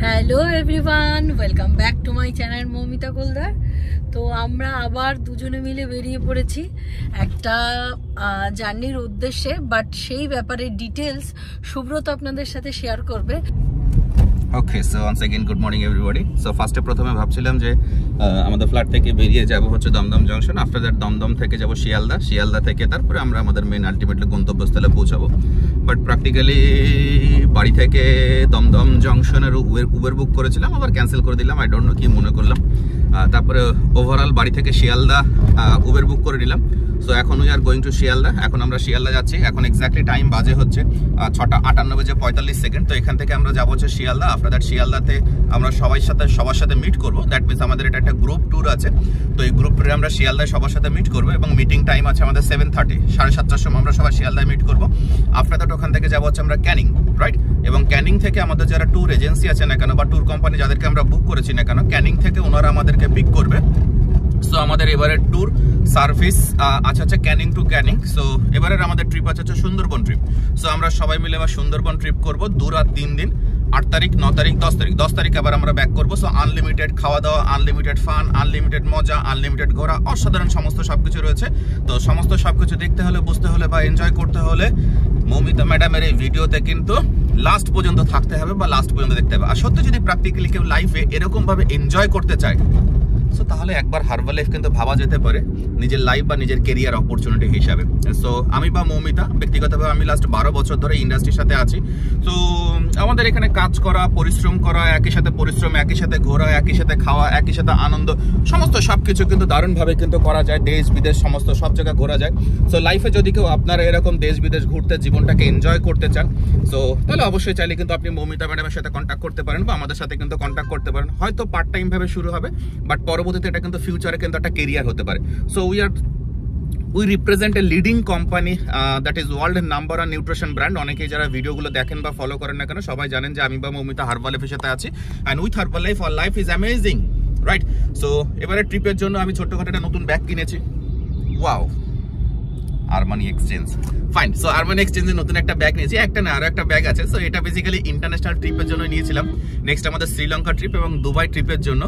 Hello everyone, welcome back to my channel Moumita Goldar. তো আমরা আবার দুজনে মিলে বেরিয়ে পড়েছি একটা জার্নির উদ্দেশ্যে, বাট সেই ব্যাপারে ডিটেলস সুব্রত আপনাদের সাথে শেয়ার করবে। Okay, so once again good morning everybody. So ফার্স্টে প্রথমে ভাবছিলাম যে আমাদের ফ্ল্যাট থেকে বেরিয়ে যাব হচ্ছে Dumdum junction, after that Dumdum থেকে যাব শিয়ালদা থেকে তারপরে আমরা আমাদের মেন আলটিমেটলি গন্তব্যস্থলে পৌঁছাবো। বাট প্র্যাকটিক্যালি বাড়ি থেকে দমদম জংশনের উবের বুক করেছিলাম, আবার ক্যান্সেল করে দিলাম। আই ডোন্ট নো কি মনে করলাম। তারপরে ওভারঅল বাড়ি থেকে শিয়ালদা উবের বুক করে নিলাম। সো এখন we are going to Sealdah. এখন আমরা শিয়ালদা যাচ্ছি। এখন এক্স্যাক্টলি টাইম বাজে হচ্ছে 6:58:45। তো এখান থেকে আমরা যাবো হচ্ছে শিয়ালদা। আফটার দ্যাট শিয়ালদাতে আমরা সবার সাথে মিট করবো। দ্যাট মিনস আমাদের এটা একটা গ্রুপ ট্যুর আছে। তো এই গ্রুপ ট্যুরে আমরা শিয়ালদায় সবার সাথে মিট করবো এবং মিটিং টাইম আছে আমাদের 7:30, 7:30টার সময় আমরা সবাই শিয়ালদায় মিট করবো। আফটার দ্যাট ওখান থেকে যাবো হচ্ছে আমরা ক্যানিং, রাইট? এবং ক্যানিং থেকে আমাদের যারা ট্যুর এজেন্সি আছে না কেন বা ট্যুর কোম্পানি যাদেরকে আমরা বুক করেছি না কেন, ক্যানিং থেকে ওনারা আমাদেরকে পিক করবে। সো আমাদের এবারের ট্যুর সার্ভিস আছে হচ্ছে ক্যানিং টু ক্যানিং। সো এবারের আমাদের ট্রিপ আছে হচ্ছে সুন্দরবন ট্রিপ। সো আমরা সবাই মিলে এবার সুন্দরবন ট্রিপ করবো 2 রাত 3 দিন, 8 তারিখ, 9 তারিখ, 10 তারিখ আবার আমরা ব্যাক করবো। সো আনলিমিটেড খাওয়া দাওয়া, আনলিমিটেড ফান, আনলিমিটেড মজা, আনলিমিটেড ঘোরা, অসাধারণ সমস্ত সবকিছু রয়েছে। তো সমস্ত সবকিছু দেখতে হলে, বুঝতে হলে বা এনজয় করতে হলে মৌমিতা ম্যাডামের এই ভিডিওতে কিন্তু লাস্ট পর্যন্ত থাকতে হবে বা লাস্ট পর্যন্ত দেখতে হবে। আর সত্যি যদি প্র্যাকটিক্যালি কেউ লাইফে এরকম ভাবে এনজয় করতে চায়, সো তাহলে একবার হারবাল লাইফ কিন্তু ভাবা যেতে পারে নিজের লাইফ বা নিজের কেরিয়ার অপরচুনিটি হিসাবে। সো আমি বা মৌমিতা ব্যক্তিগতভাবে আমি লাস্ট 12 বছর ধরে ইন্ডাস্ট্রির সাথে আছি। তো আমাদের এখানে কাজ করা, পরিশ্রম করা, একই সাথে পরিশ্রম, একই সাথে ঘোরা, একই সাথে খাওয়া, একই সাথে আনন্দ, সমস্ত সবকিছু কিন্তু দারুণভাবে কিন্তু করা যায়। দেশ বিদেশ সমস্ত সব জায়গায় ঘোরা যায়। সো লাইফে যদি কেউ আপনারা এরকম দেশ বিদেশ ঘুরতে, জীবনটাকে এনজয় করতে চান, সো তাহলে অবশ্যই চাইলে কিন্তু আপনি মৌমিতা ম্যাডামের সাথে কন্ট্যাক্ট করতে পারেন বা আমাদের সাথে কিন্তু কন্ট্যাক্ট করতে পারেন। হয়তো পার্ট টাইম ভাবে শুরু হবে, বাট পরবর্তীতে এটা কিন্তু ফিউচারে কিন্তু একটা কেরিয়ার হতে পারে। So we represent a leading company that is world number one nutrition brand. অনেকেই যারা ভিডিওগুলো দেখেন বা ফলো করেন না কেন সবাই জানেন যে আমি বা মৌমিতা হার্বাল লাইফের সাথে আছি। And with herbal life our life is amazing, right? So এবারে ট্রিপের জন্য আমি ছোট্টখাটো একটা নতুন ব্যাগ কিনেছি। Wow, Armani exchange, fine. So Armani এক্সচেঞ্জের নতুন একটা ব্যাগ নিয়েছি, একটা না আরো একটা ব্যাগ আছে। সো এটা বেসিক্যালি ইন্টারন্যাশনাল ট্রিপের জন্য নিয়েছিলাম। নেক্সট আমাদের শ্রীলঙ্কা ট্রিপ এবং দুবাই ট্রিপের জন্য।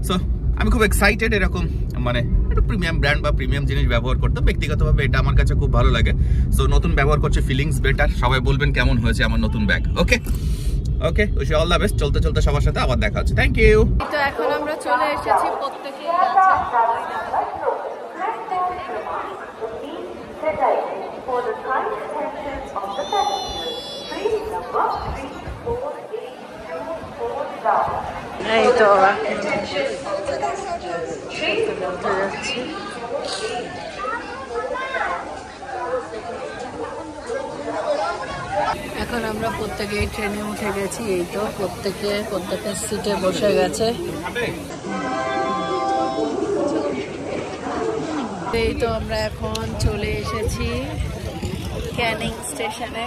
সো আমি খুব এক্সাইটেড এরকম মানে একটু প্রিমিয়াম ব্র্যান্ড বা প্রিমিয়াম জিনিস ব্যবহার করতে। ব্যক্তিগতভাবে এটা আমার কাছে খুব ভালো লাগে। সো নতুন ব্যবহার করছে, ফিলিংস বেটার। সবাই বলবেন কেমন হয়েছে আমার নতুন bag. Okay okay, wish you all the best. চলতে চলতে সবার সাথে আবার দেখা হচ্ছে। Thank you. তো এখন আমরা চলে এসেছি, প্রত্যেকেই এই তো এখন আমরা প্রত্যেকেই ট্রেনে উঠে গেছি। এই তো প্রত্যেকের সিটে বসে গেছে। এই তো আমরা এখন চলে এসেছি ক্যানিং স্টেশনে।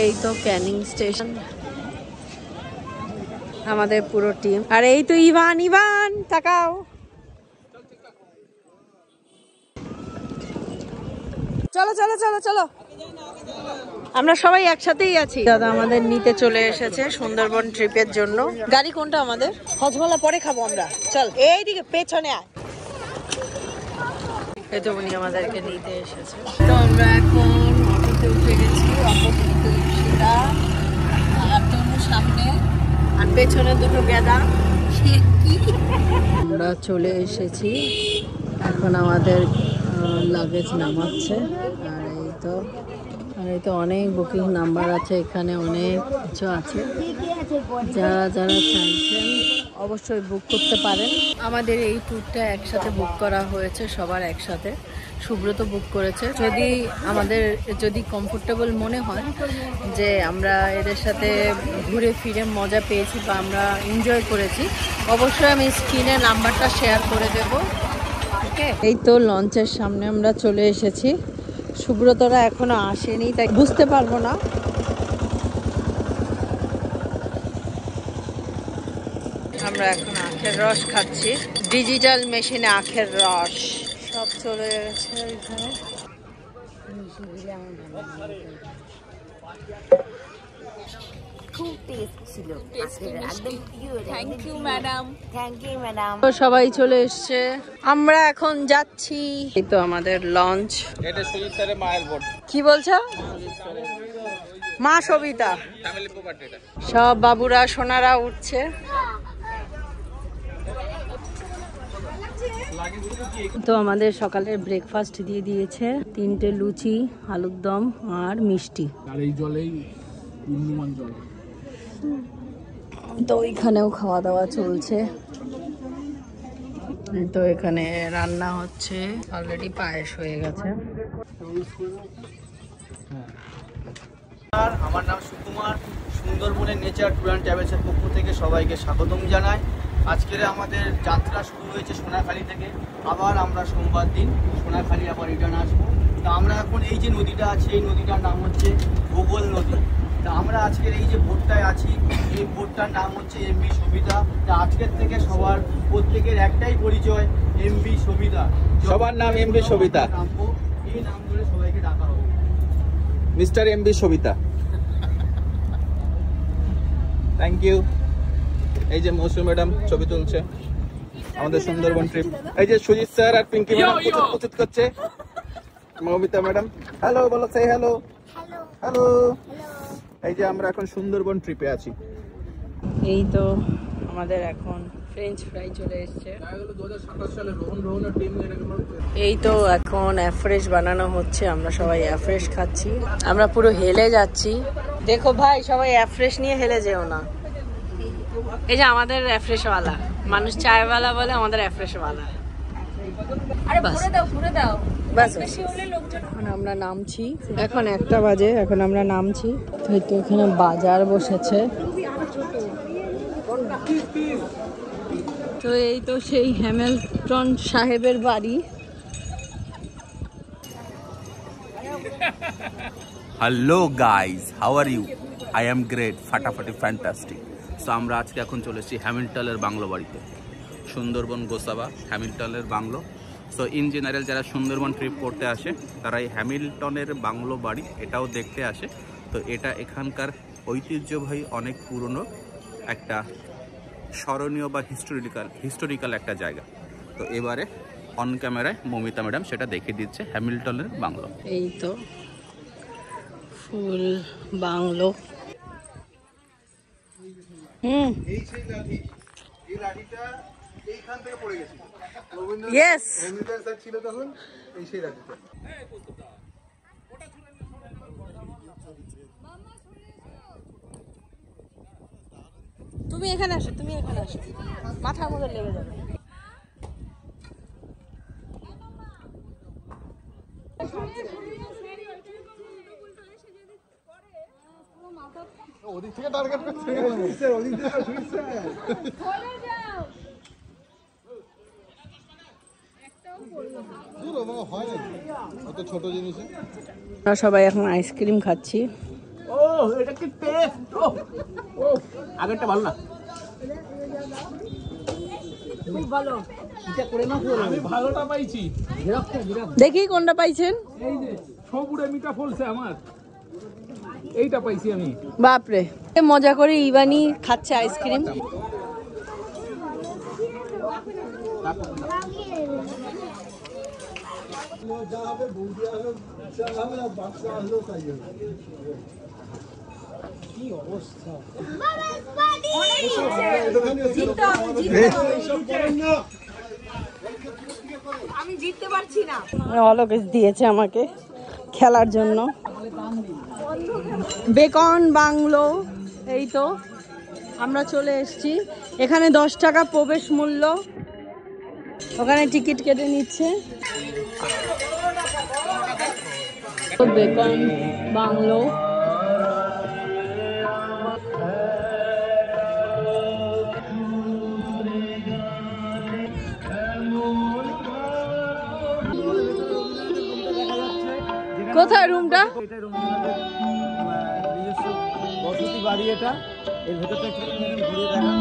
এই তো ক্যানিং স্টেশন, আমাদের পুরো টিম। আর এই তো ইভান তাকাও। চলো আমরা সবাই একসাথেই আছি। দাদা আমাদের নিতে চলে এসেছে সুন্দরবন ট্রিপের জন্য। গাড়ি কোনটা আমাদের? হজমলা পরে খাবো আমরা। চল এইদিকে পেছনে আয়। এই তো উনি আমাদেরকে নিতে এসেছে। তো আমরা এখন অটোতে উঠে গেছি। অটোতে সেটা সামনে আর পেছনে দুটো গেদা। আমরা চলে এসেছি, এখন আমাদের লাগেজ নামাচ্ছে। আর এই তো অনেক বুকিং নাম্বার আছে, এখানে অনেক কিছু আছে। যারা চাইছেন অবশ্যই বুক করতে পারেন। আমাদের এই ট্যুরটা একসাথে বুক করা হয়েছে, সবার একসাথে। সুব্রত বুক করেছে। যদি কমফোর্টেবল মনে হয় যে আমরা এদের সাথে ঘুরে ফিরে মজা পেয়েছি বা আমরা এনজয় করেছি, অবশ্যই আমি স্ক্রিনে নাম্বারটা শেয়ার করে দেব। ওকে, এই তো লঞ্চের সামনে আমরা চলে এসেছি। সুব্রতরা এখনো আসেনি, তাই বুঝতে পারবো না। আমরা এখন আখের রস খাচ্ছি, ডিজিটাল মেশিনে আখের রস সব চলে গেছে এখানে। খুব টেস্ট ছিল, একদম pure. Thank you madam. Thank you madam. তো সবাই চলে এসছে, আমরা এখন যাচ্ছি। এই তো আমাদের লঞ্চ। এটা সুজিত স্যারের মায়ের বোট। কি বলছো? মা সবিতা। ফ্যামিলি প্রপার্টি এটা। সব বাবুরা সোনারা উঠছে। তো আমাদের সকালের ব্রেকফাস্ট দিয়ে দিয়েছে, 3টে লুচি, আলুর দম আর মিষ্টি। আর এই জলেই নির্মল জল। তো ওইখানেও খাওয়া দাওয়া চলছে। তো এখানে রান্না হচ্ছে, অলরেডি পায়েস হয়ে গেছে। আমার নাম সুকুমার, সুন্দরবনের নেচার ট্যুর অ্যান্ড ট্রাভেলসের পক্ষ থেকে সবাইকে স্বাগতম জানাই। আজকের আমাদের যাত্রা শুরু হয়েছে সোনাখালি থেকে। আবার আমরা সোমবার দিন সোনাখালি আবার রিটার্ন আসবো। তা আমরা এখন এই যে নদীটা আছে, এই নদীটার নাম হচ্ছে ভূগোল নদী। তা আমরা আজকের এই যে বোটটায় আছি, এই বোটটার নাম হচ্ছে এমবি সবিতা। তা আজকের থেকে সবার প্রত্যেকের একটাই পরিচয়, এমবি সবিতা। সবার নাম এমবি সবিতা। নামবো, এই নাম ধরে সবাইকে ডাকা হবে। Mister MB Sabita. Thank you. এই যে মৌসুমী ম্যাডাম ছবি তুলছে আমাদের সুন্দরবন ট্রিপ। এই যে সুজিত স্যার আর পিঙ্কি ম্যাডাম প্রস্তুত করছে। মৌমিতা ম্যাডাম হ্যালো বলো, সে হ্যালো। হ্যালো। এই যে আমরা এখন সুন্দরবন ট্রিপে আছি। এই তো আমাদের এখন ফ্রেঞ্চ ফ্রাই চলে এসছে। 2027 সালে রোহনের টিম এই তো এখন অ্যাফ্রেশ বানানো হচ্ছে, আমরা সবাই অ্যাফ্রেশ খাচ্ছি। আমরা পুরো হেলে যাচ্ছি। দেখো ভাই, সবাই অ্যাফ্রেশ নিয়ে হেলে যেও না। এই যে আমাদের অ্যাফ্রেশওয়ালা মানুষ, চায়ওয়ালা বলে, আমাদের অ্যাফ্রেশওয়ালা। আরে ঘুরে দাও, ঘুরে দাও। বাস বেশি হলে লোকজন। এখন আমরা নামছি, এখন 1টা বাজে, এখন আমরা নামছি। তো এই তো এখানে বাজার বসেছে। তো এই তো সেই হ্যামিল্টন সাহেবের বাড়ি। Hello guys, how are you? I am great, ফাটাফাটি ফ্যান্টাস্টিক। সো আমরা আজকে এখন চলে এসেছি হ্যামিল্টনের বাংলো বাড়িতে। সুন্দরবন গোসাবা হ্যামিল্টনের বাংলো। সো ইন জেনারেল যারা সুন্দরবন ট্রিপ করতে আসে তারা এই হ্যামিল্টনের বাংলো বাড়ি এটাও দেখতে আসে। তো এটা এখানকার ঐতিহ্যবাহী অনেক পুরনো একটা স্মরণীয় বা হিস্টোরিক্যাল একটা জায়গা। তো এবারে অন ক্যামেরায় মৌমিতা ম্যাডাম সেটা দেখিয়ে দিচ্ছে হ্যামিল্টনের বাংলো। এই তো ফুল বাংলো। এই সেই লাঠি, এই লাঠিটা এইখান থেকে পড়ে গেছিল। ইয়েস, হ্যামিল্টন স্যার ছিল তখন, এই সেই লাঠিটা। তুমি এখানে আসো, তুমি এখানে আসো, মাথার মধ্যে লেগে যাবে। ওদিক থেকে টার্গেট করতে স্যার, ওদিক থেকে সুইট স্যার। দূর বাবা, হয় নাকি অত ছোট জিনিসে? আমরা সবাই এখন আইসক্রিম খাচ্ছি। ও এটা কি টেস্ট! ও আগেরটা ভালো না, খুব ভালো। এটা করে না, আমি ভালোটা পাইছি। দেখি কোনটা পাইছেন। এই যে সবুরে মিঠা ফলছে আমার, এইটা পাইছি আমি। বাপরে, মজা করে ইভানি খাচ্ছে আইসক্রিম। কি অবস্থা! আমি জিততে পারছি না। অলকেশ দিয়েছে আমাকে খেলার জন্য। Beacon bungalow. এই তো আমরা চলে এসেছি। এখানে 10 টাকা প্রবেশ মূল্য, ওখানে টিকিট কেটে নিচ্ছে। Beacon bungalow. কোথায় রুমটা? এটা রুম নিজস্ব বসতি বাড়ি। এটা এর ভেতরটা একটু ঘুরিয়ে দেখা।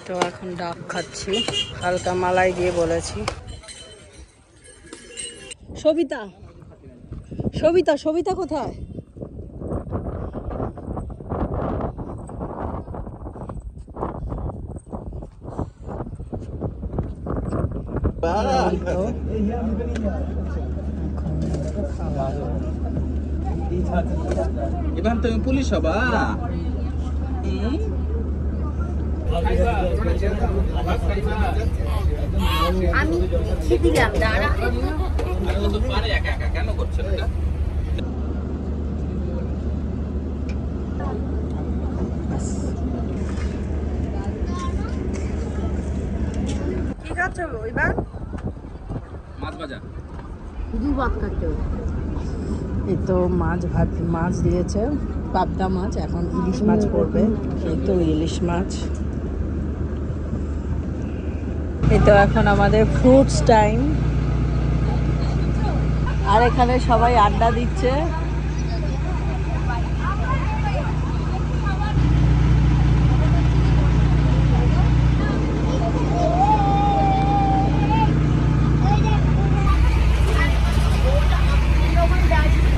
তো এখন ডাব খাচ্ছি, হালকা মালাই দিয়ে বলেছি। সবিতা, সবিতা, সবিতা কোথায়? এবার তুমি পুলিশ হবা। আমি কি দিলাম দাঁড়া কেন করছেন এটা? কি খাচ্ছ এবার? মাছ ভাজা। দু ভাত খাচ্ছো এই তো মাছ ভাত, মাছ দিয়েছে পাবদা মাছ, এখন ইলিশ মাছ পড়বে। এই তো ইলিশ মাছ। এই তো এখন আমাদের ফ্রুটস টাইম, আর এখানে সবাই আড্ডা দিচ্ছে।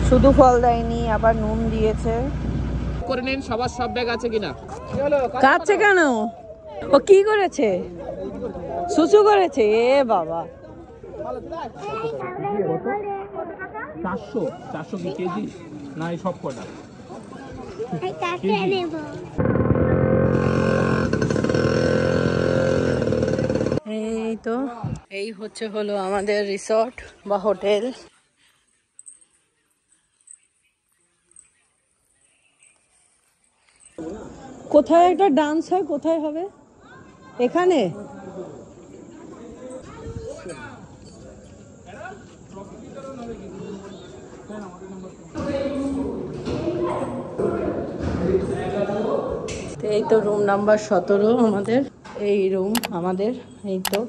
শুধু ফল দেয়নি, আবার নুন দিয়েছে। করে নিন সবার সব ব্যাগ আছে কিনা। কাটছে কেন? ও কি করেছে? সুসু করেছে? এ বাবা, 400 কি কেজি না এই সব কটা? এই তো এই হলো আমাদের রিসর্ট বা হোটেল। কোথায় একটা ডান্স হয়, কোথায় হবে? এখানে? এই তো রুম নাম্বার 17 আমাদের। এই রুম আমাদের, এই তো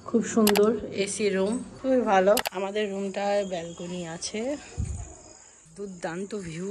খুব সুন্দর এসি রুম, খুবই ভালো। আমাদের রুমটায় ব্যালকনি আছে, দুর্দান্ত ভিউ।